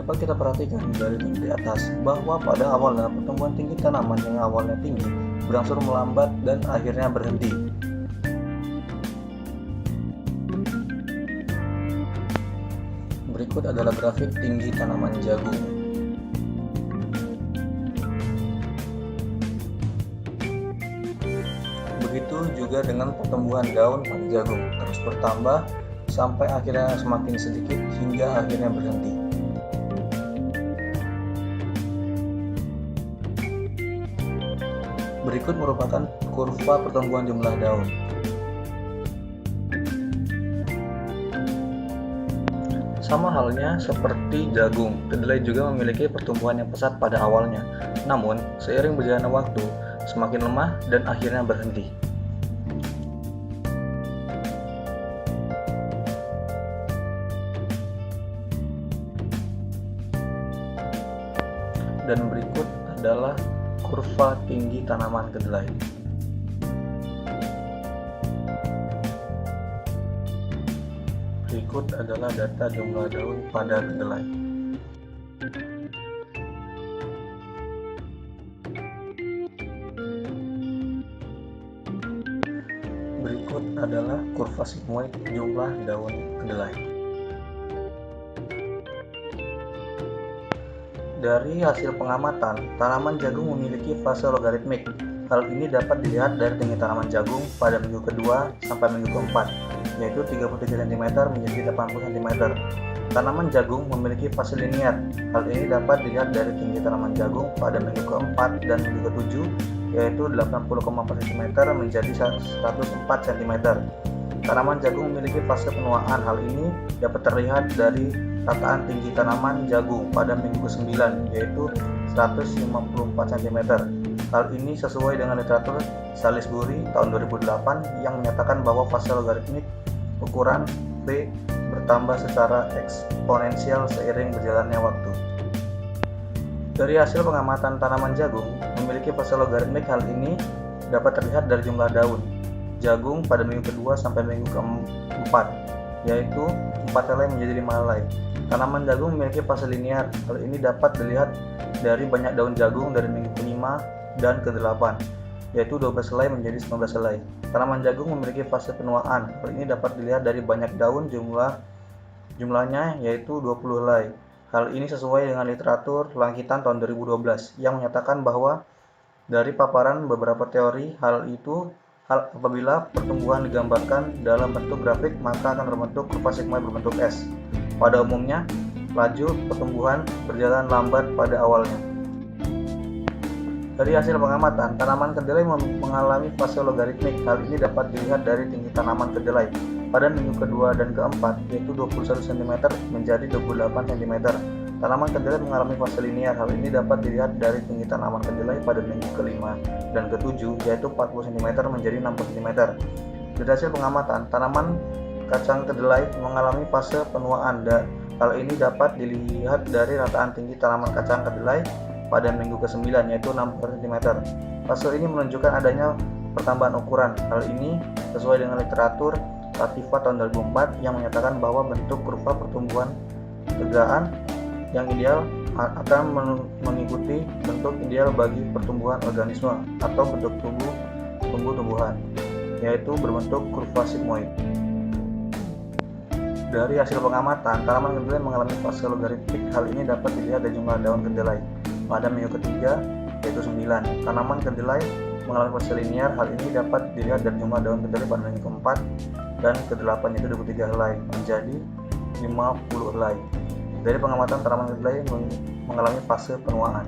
Dapat kita perhatikan dari di atas bahwa pada awalnya pertumbuhan tinggi tanaman yang awalnya tinggi berangsur melambat dan akhirnya berhenti. Berikut adalah grafik tinggi tanaman jagung. Begitu juga dengan pertumbuhan daun pada jagung, terus bertambah sampai akhirnya semakin sedikit hingga akhirnya berhenti. Berikut merupakan kurva pertumbuhan jumlah daun. Sama halnya seperti jagung, kedelai juga memiliki pertumbuhan yang pesat pada awalnya. Namun, seiring berjalannya waktu, semakin lemah dan akhirnya berhenti. Dan berikut adalah kurva tinggi tanaman kedelai. Berikut adalah data jumlah daun pada kedelai. Berikut adalah kurva sigmoid jumlah daun kedelai. Dari hasil pengamatan, tanaman jagung memiliki fase logaritmik. Hal ini dapat dilihat dari tinggi tanaman jagung pada minggu kedua sampai minggu keempat, yaitu 33 cm menjadi 80 cm. Tanaman jagung memiliki fase linier. Hal ini dapat dilihat dari tinggi tanaman jagung pada minggu keempat dan minggu ketujuh, yaitu 80,4 cm menjadi 104 cm. Tanaman jagung memiliki fase penuaan. Hal ini dapat terlihat dari rataan tinggi tanaman jagung pada minggu ke-9, yaitu 154 cm. Hal ini sesuai dengan literatur Salisbury tahun 2008 yang menyatakan bahwa fase logaritmik ukuran V bertambah secara eksponensial seiring berjalannya waktu. Dari hasil pengamatan tanaman jagung memiliki fase logaritmik, hal ini dapat terlihat dari jumlah daun jagung pada minggu kedua sampai minggu keempat, yaitu 4 helai menjadi 5 helai. Tanaman jagung memiliki fase linier. Hal ini dapat dilihat dari banyak daun jagung dari minggu ke-5 dan ke-8, yaitu 12 helai menjadi 19 helai. Tanaman jagung memiliki fase penuaan. Hal ini dapat dilihat dari banyak daun jumlahnya yaitu 20 helai. Hal ini sesuai dengan literatur Langkitan tahun 2012 yang menyatakan bahwa dari paparan beberapa teori apabila pertumbuhan digambarkan dalam bentuk grafik, maka akan berbentuk kurva sigmoid berbentuk S. Pada umumnya, laju pertumbuhan berjalan lambat pada awalnya. Dari hasil pengamatan, tanaman kedelai mengalami fase logaritmik. Hal ini dapat dilihat dari tinggi tanaman kedelai pada minggu kedua dan keempat, yaitu 21 cm menjadi 28 cm. Tanaman kedelai mengalami fase linier. Hal ini dapat dilihat dari tinggi tanaman kedelai pada minggu ke-5 dan ke-7, yaitu 40 cm menjadi 60 cm. Dari hasil pengamatan, tanaman kacang kedelai mengalami fase penuaan. Hal ini dapat dilihat dari rataan tinggi tanaman kacang kedelai pada minggu ke-9, yaitu 60 cm. Fase ini menunjukkan adanya pertambahan ukuran. Hal ini sesuai dengan literatur Latifa tahun 2004 yang menyatakan bahwa bentuk kurva pertumbuhan tegaan yang ideal akan mengikuti bentuk ideal bagi pertumbuhan organisme atau bentuk tumbuh-tumbuhan, yaitu berbentuk kurva sigmoid. Dari hasil pengamatan, tanaman kedelai mengalami fase logaritmik. Hal ini dapat dilihat dari jumlah daun kedelai pada minggu ketiga, yaitu 9. Tanaman kedelai mengalami fase linier. Hal ini dapat dilihat dari jumlah daun kedelai pada minggu keempat dan ke-8, yaitu 23 helai menjadi 50 helai. Dari pengamatan, tanaman kedelai mengalami fase penuaan.